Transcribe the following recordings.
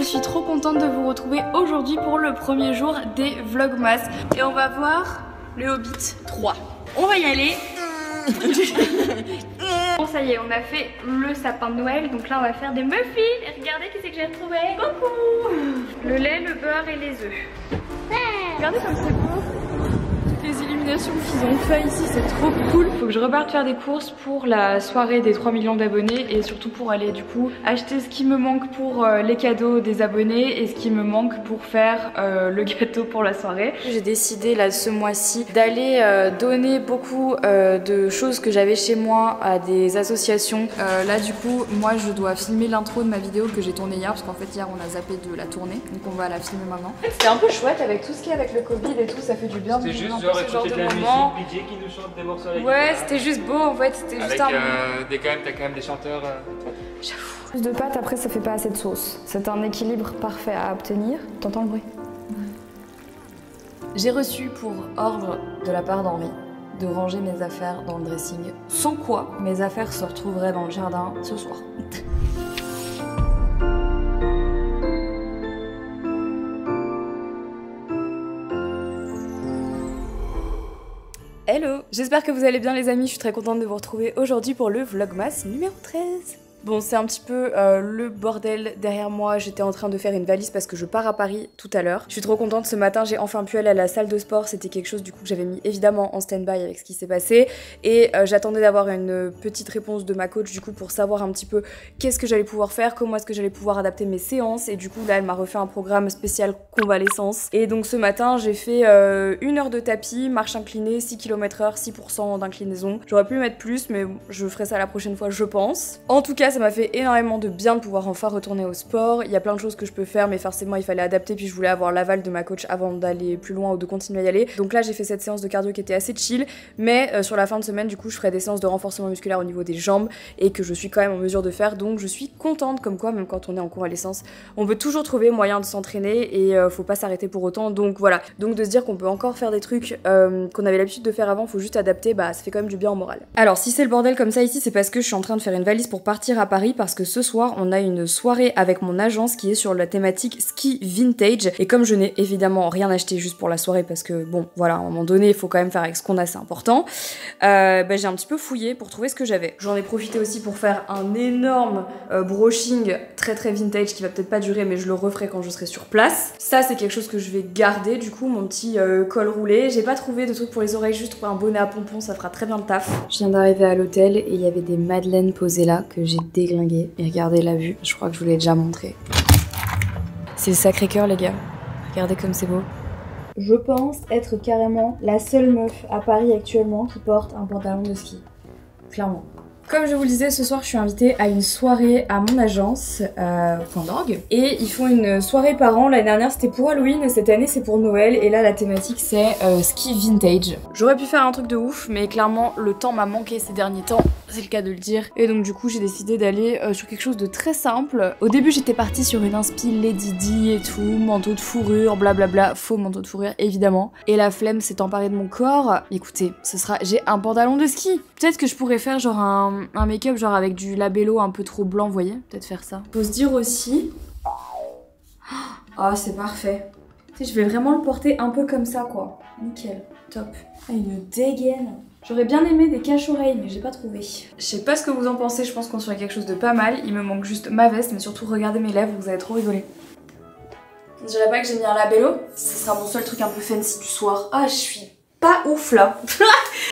suis trop contente de vous retrouver aujourd'hui pour le premier jour des Vlogmas. Et on va voir le Hobbit 3. On va y aller. Bon, ça y est, on a fait le sapin de Noël. Donc là, on va faire des muffins. Et regardez qui c'est que j'ai retrouvé. Coucou. Le lait, le beurre et les œufs. Regardez comme c'est beau. Les illuminations qu'ils ont fait ici, c'est trop cool. Faut que je reparte faire des courses pour la soirée des 3 millions d'abonnés et surtout pour aller du coup acheter ce qui me manque pour les cadeaux des abonnés et ce qui me manque pour faire le gâteau pour la soirée. J'ai décidé là ce mois-ci d'aller donner beaucoup de choses que j'avais chez moi à des associations. Là du coup moi je dois filmer l'intro de ma vidéo que j'ai tournée hier parce qu'en fait hier on a zappé de la tournée, donc on va la filmer maintenant. C'était un peu chouette avec tout ce qui est avec le Covid et tout, ça fait du bien. C'était juste genre écouter de la musique, DJ qui nous chante des morceaux avec. Ouais, c'était juste beau en fait, c'était juste un... t'as quand même des chanteurs... J'avoue. Plus de pâtes, après ça fait pas assez de sauce. C'est un équilibre parfait à obtenir. T'entends le bruit? J'ai reçu pour ordre de la part d'Henri de ranger mes affaires dans le dressing, sans quoi mes affaires se retrouveraient dans le jardin ce soir. Hello! J'espère que vous allez bien les amis, je suis très contente de vous retrouver aujourd'hui pour le Vlogmas numéro 13. Bon, c'est un petit peu le bordel derrière moi, j'étais en train de faire une valise parce que je pars à Paris tout à l'heure. Je suis trop contente, ce matin j'ai enfin pu aller à la salle de sport, c'était quelque chose du coup que j'avais mis évidemment en stand-by avec ce qui s'est passé. Et j'attendais d'avoir une petite réponse de ma coach du coup pour savoir un petit peu qu'est-ce que j'allais pouvoir faire, comment est-ce que j'allais pouvoir adapter mes séances. Et du coup là elle m'a refait un programme spécial convalescence. Et donc ce matin j'ai fait 1 heure de tapis, marche inclinée, 6 km/h, 6% d'inclinaison. J'aurais pu mettre plus mais je ferai ça la prochaine fois je pense. En tout cas ça m'a fait énormément de bien de pouvoir enfin retourner au sport. Il y a plein de choses que je peux faire mais forcément il fallait adapter, puis je voulais avoir l'aval de ma coach avant d'aller plus loin ou de continuer à y aller. Donc là j'ai fait cette séance de cardio qui était assez chill, mais sur la fin de semaine du coup je ferai des séances de renforcement musculaire au niveau des jambes et que je suis quand même en mesure de faire, donc je suis contente comme quoi même quand on est en convalescence on peut toujours trouver moyen de s'entraîner et faut pas s'arrêter pour autant. Donc voilà, donc de se dire qu'on peut encore faire des trucs qu'on avait l'habitude de faire avant, faut juste adapter, bah ça fait quand même du bien au moral. Alors si c'est le bordel comme ça ici, c'est parce que je suis en train de faire une valise pour partir à Paris parce que ce soir on a une soirée avec mon agence qui est sur la thématique ski vintage, et comme je n'ai évidemment rien acheté juste pour la soirée parce que bon voilà à un moment donné il faut quand même faire avec ce qu'on a, c'est important, bah, j'ai un petit peu fouillé pour trouver ce que j'avais. J'en ai profité aussi pour faire un énorme brushing très vintage qui va peut-être pas durer mais je le referai quand je serai sur place. Ça c'est quelque chose que je vais garder du coup, mon petit col roulé. J'ai pas trouvé de truc pour les oreilles, juste un bonnet à pompons, ça fera très bien le taf. Je viens d'arriver à l'hôtel et il y avait des madeleines posées là que j'ai déglinguées. Et regardez la vue, je crois que je vous l'ai déjà montré. C'est le Sacré-Cœur les gars, regardez comme c'est beau. Je pense être carrément la seule meuf à Paris actuellement qui porte un pantalon de ski, clairement. Comme je vous le disais, ce soir je suis invitée à une soirée à mon agence, Point d'Orgue. Et ils font une soirée par an, l'année dernière c'était pour Halloween, cette année c'est pour Noël. Et là la thématique c'est ski vintage. J'aurais pu faire un truc de ouf, mais clairement le temps m'a manqué ces derniers temps, c'est le cas de le dire. Et donc du coup j'ai décidé d'aller sur quelque chose de très simple. Au début j'étais partie sur une inspi Lady Di et tout, manteau de fourrure, blablabla, faux manteau de fourrure évidemment. Et la flemme s'est emparée de mon corps. Écoutez, j'ai un pantalon de ski. Peut-être que je pourrais faire genre un make-up genre avec du labello un peu trop blanc, vous voyez, peut-être faire ça. Faut se dire aussi... Oh c'est parfait. Tu sais, je vais vraiment le porter un peu comme ça quoi. Nickel, top. Ah, une dégaine. J'aurais bien aimé des caches-oreilles mais j'ai pas trouvé. Je sais pas ce que vous en pensez, je pense qu'on serait quelque chose de pas mal. Il me manque juste ma veste, mais surtout regardez mes lèvres, vous allez trop rigoler. Je dirais pas que j'ai mis un labello, ce sera mon seul truc un peu fancy du soir. Ah je suis pas ouf là.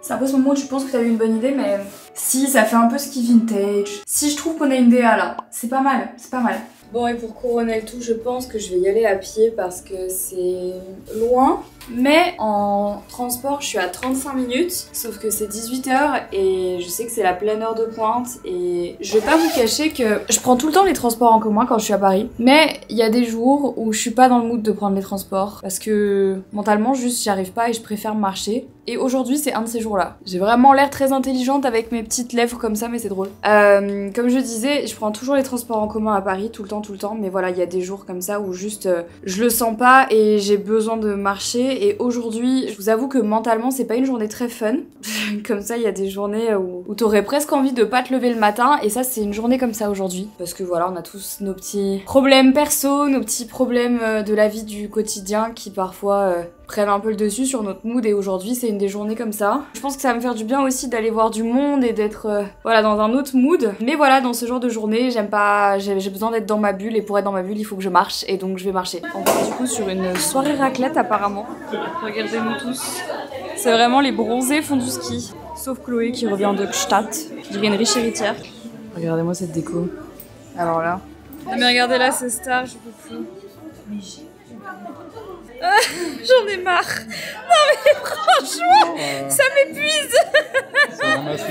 C'est un peu ce moment où tu penses que t'as eu une bonne idée mais... Si, ça fait un peu ski vintage. Si je trouve qu'on a une DA là, c'est pas mal, c'est pas mal. Bon et pour couronner le tout, je pense que je vais y aller à pied parce que c'est loin. Mais en transport, je suis à 35 minutes, sauf que c'est 18h et je sais que c'est la pleine heure de pointe et je vais pas vous cacher que je prends tout le temps les transports en commun quand je suis à Paris. Mais il y a des jours où je suis pas dans le mood de prendre les transports parce que mentalement juste j'y arrive pas et je préfère marcher. Et aujourd'hui c'est un de ces jours-là. J'ai vraiment l'air très intelligente avec mes petites lèvres comme ça mais c'est drôle. Comme je disais, je prends toujours les transports en commun à Paris tout le temps mais voilà il y a des jours comme ça où juste je le sens pas et j'ai besoin de marcher. journée et aujourd'hui, je vous avoue que mentalement c'est pas une journée très fun. Comme ça, il y a des journées où t'aurais presque envie de pas te lever le matin et ça c'est une journée comme ça aujourd'hui. Parce que voilà, on a tous nos petits problèmes perso, nos petits problèmes de la vie du quotidien qui parfois prennent un peu le dessus sur notre mood et aujourd'hui c'est une des journées comme ça. Je pense que ça va me faire du bien aussi d'aller voir du monde et d'être voilà dans un autre mood. Mais voilà, dans ce genre de journée, j'aime pas, j'ai besoin d'être dans ma bulle et pour être dans ma bulle, il faut que je marche et donc je vais marcher. On va du coup sur une soirée raclette apparemment. Regardez-nous tous. C'est vraiment les bronzés font du ski. Sauf Chloé qui revient de Gstaad. Je dirais une riche héritière. Regardez-moi cette déco. Alors là. Non mais regardez là, c'est star, je peux plus. J'en ai marre. Non mais franchement, ça m'épuise. Ça ramasse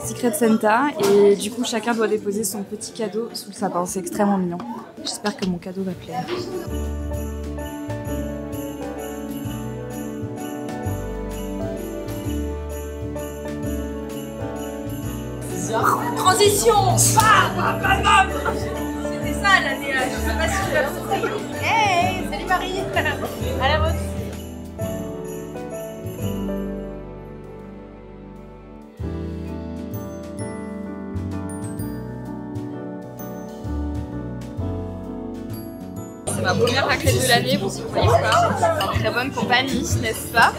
Secret Santa et du coup chacun doit déposer son petit cadeau sous le sapin. C'est extrêmement mignon. J'espère que mon cadeau va plaire. Transition. C'était ça l'année. Je sais pas si tu l'as compris. Hey, salut Marie. À la vôtre. C'est ma première raclette de l'année, vous y croyez pas? En très bonne compagnie, n'est-ce pas?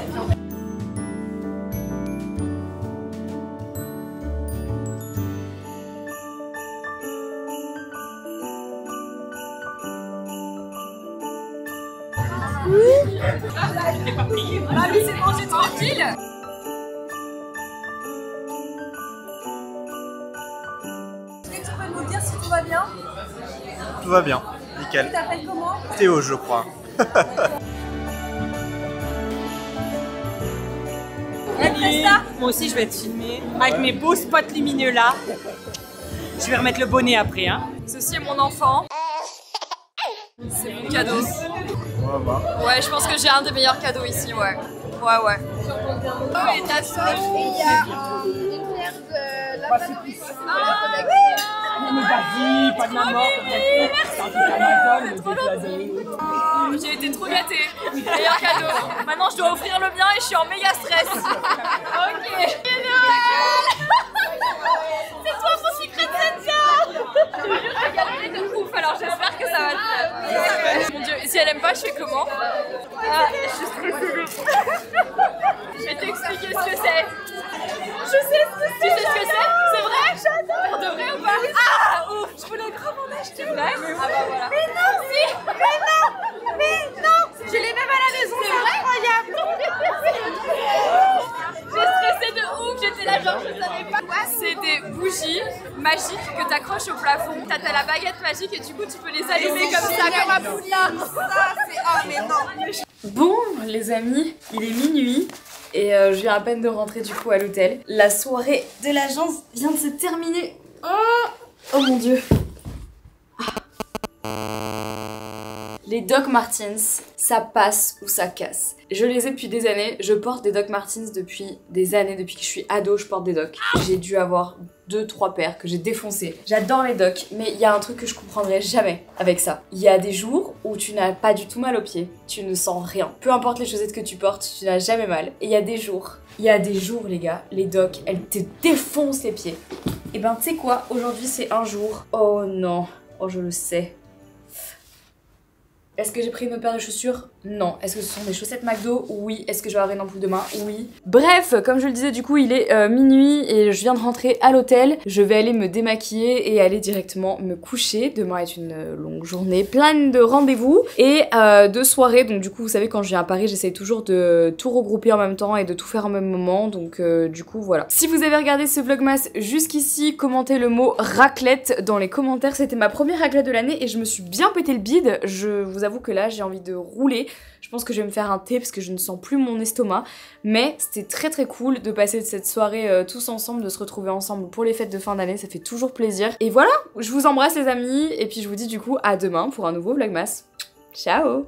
Ah oui, c'est mangé tranquille. Est-ce que tu peux nous dire si tout va bien? Tout va bien, nickel. Tu t'appelles comment? Théo, je crois. Salut. Moi aussi je vais te filmer avec mes beaux spots lumineux là. Je vais remettre le bonnet après hein. Ceci est mon enfant. C'est mon cadeau. Ouais, je pense que j'ai un des meilleurs cadeaux ici, ouais. Ouais. Oh, et ta soeur. Il y a une pierre de la famille. Vas-y, pas de la mort. J'ai été trop gâtée. Meilleur cadeau. Maintenant, je dois offrir le mien et je suis en méga stress. Ok. C'est toi mon secret Santa. Je vais galérer de ouf, alors j'espère que ça va le faire. Mon dieu, si elle aime pas, je fais comment? Ah, je suis stressée. Je vais t'expliquer ce que c'est. Je sais ce que c'est. Tu sais ce que c'est? C'est vrai? J'adore. De vrai ou pas? Ah, ouf. Je voulais grave en acheter. Vrai? Ah bah voilà. Mais non, si. Mais non. Je les même à la maison. C'est incroyable. J'ai stressé de ouf, j'étais là genre je savais pas. C'est des bougies magiques que t'accroches au plafond. T'as la baguette magique et du coup tu peux les allumer comme ça, comme un Poudlard. Ça, c'est... Oh, mais non. Bon les amis, il est minuit et je viens à peine de rentrer du coup à l'hôtel. La soirée de l'agence vient de se terminer. Oh mon dieu. Les Doc Martens, ça passe ou ça casse. Je les ai depuis des années, je porte des Doc Martens depuis des années, depuis que je suis ado, je porte des Doc. J'ai dû avoir 2-3 paires que j'ai défoncées. J'adore les Doc, mais il y a un truc que je comprendrai jamais avec ça. Il y a des jours où tu n'as pas du tout mal aux pieds, tu ne sens rien. Peu importe les chaussettes que tu portes, tu n'as jamais mal. Et il y a des jours les gars, les Doc, elles te défoncent les pieds. Et ben tu sais quoi, aujourd'hui c'est un jour. Oh non, oh je le sais. Est-ce que j'ai pris une autre paire de chaussures? Non. Est-ce que ce sont des chaussettes McDo? Oui. Est-ce que je vais avoir une ampoule demain? Oui. Bref, comme je le disais, du coup, il est minuit et je viens de rentrer à l'hôtel. Je vais aller me démaquiller et aller directement me coucher. Demain est une longue journée, pleine de rendez-vous et de soirées. Donc du coup, vous savez, quand je viens à Paris, j'essaye toujours de tout regrouper en même temps et de tout faire en même moment. Donc du coup, voilà. Si vous avez regardé ce vlogmas jusqu'ici, commentez le mot raclette dans les commentaires. C'était ma première raclette de l'année et je me suis bien pété le bide. Je vous avoue que là j'ai envie de rouler. Je pense que je vais me faire un thé parce que je ne sens plus mon estomac. Mais c'était très cool de passer cette soirée tous ensemble, de se retrouver ensemble pour les fêtes de fin d'année. Ça fait toujours plaisir. Et voilà, je vous embrasse les amis. Et puis je vous dis du coup à demain pour un nouveau vlogmas. Ciao!